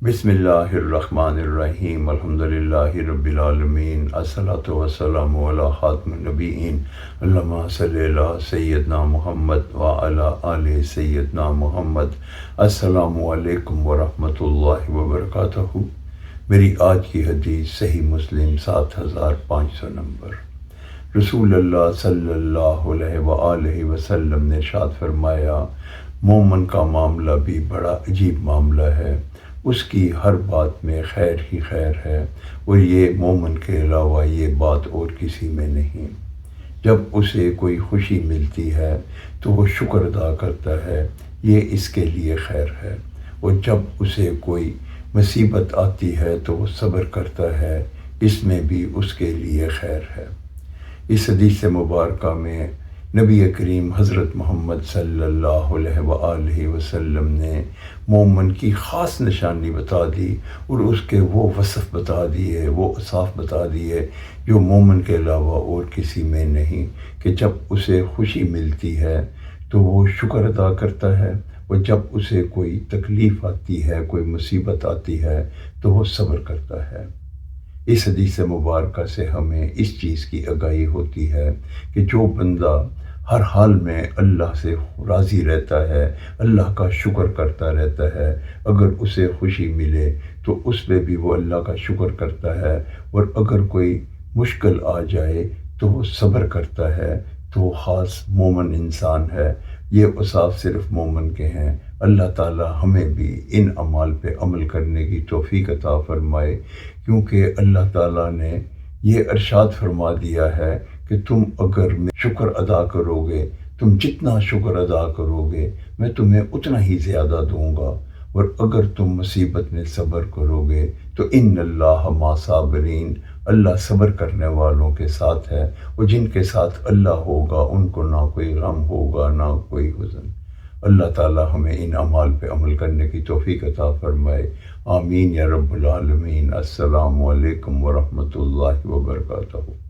بسم اللہ الرحمن الرحیم الحمدللہ رب العالمین الصلاۃ والسلام علی خاتم النبیین اللہم صلی علی سیدنا محمد وعلی آل سیدنا محمد۔ السلام علیکم ورحمۃ اللہ وبرکاتہ۔ میری آج کی حدیث صحیح مسلم 7500 نمبر۔ رسول اللہ صلی اللہ علیہ وآلہ وسلم نے ارشاد فرمایا، مومن کا معاملہ بھی بڑا عجیب معاملہ ہے، اس کی ہر بات میں خیر ہی خیر ہے، اور یہ مومن کے علاوہ یہ بات اور کسی میں نہیں۔ جب اسے کوئی خوشی ملتی ہے تو وہ شکر ادا کرتا ہے، یہ اس کے لیے خیر ہے، اور جب اسے کوئی مصیبت آتی ہے تو وہ صبر کرتا ہے، اس میں بھی اس کے لیے خیر ہے۔ اس حدیث مبارکہ میں نبی کریم حضرت محمد صلی اللہ علیہ وآلہ وسلم نے مومن کی خاص نشانی بتا دی، اور اس کے وہ وصف بتا دیے، وہ اوصاف بتا دیے جو مومن کے علاوہ اور کسی میں نہیں، کہ جب اسے خوشی ملتی ہے تو وہ شکر ادا کرتا ہے، اور جب اسے کوئی تکلیف آتی ہے، کوئی مصیبت آتی ہے تو وہ صبر کرتا ہے۔ اس حدیث مبارکہ سے ہمیں اس چیز کی آگاہی ہوتی ہے کہ جو بندہ ہر حال میں اللہ سے راضی رہتا ہے، اللہ کا شکر کرتا رہتا ہے، اگر اسے خوشی ملے تو اس پہ بھی وہ اللہ کا شکر کرتا ہے، اور اگر کوئی مشکل آ جائے تو وہ صبر کرتا ہے، تو وہ خاص مومن انسان ہے۔ یہ اوصاف صرف مومن کے ہیں۔ اللہ تعالی ہمیں بھی ان اعمال پہ عمل کرنے کی توفیق عطا فرمائے، کیونکہ اللہ تعالیٰ نے یہ ارشاد فرما دیا ہے کہ تم اگر شکر ادا کرو گے، تم جتنا شکر ادا کرو گے میں تمہیں اتنا ہی زیادہ دوں گا، اور اگر تم مصیبت میں صبر کرو گے تو ان اللہ مع صابرین، اللہ صبر کرنے والوں کے ساتھ ہے، اور جن کے ساتھ اللہ ہوگا ان کو نہ کوئی غم ہوگا نہ کوئی حزن۔ اللہ تعالی ہمیں ان اعمال پہ عمل کرنے کی توفیق عطا فرمائے، آمین یا رب العالمین۔ السلام علیکم ورحمۃ اللہ وبرکاتہ۔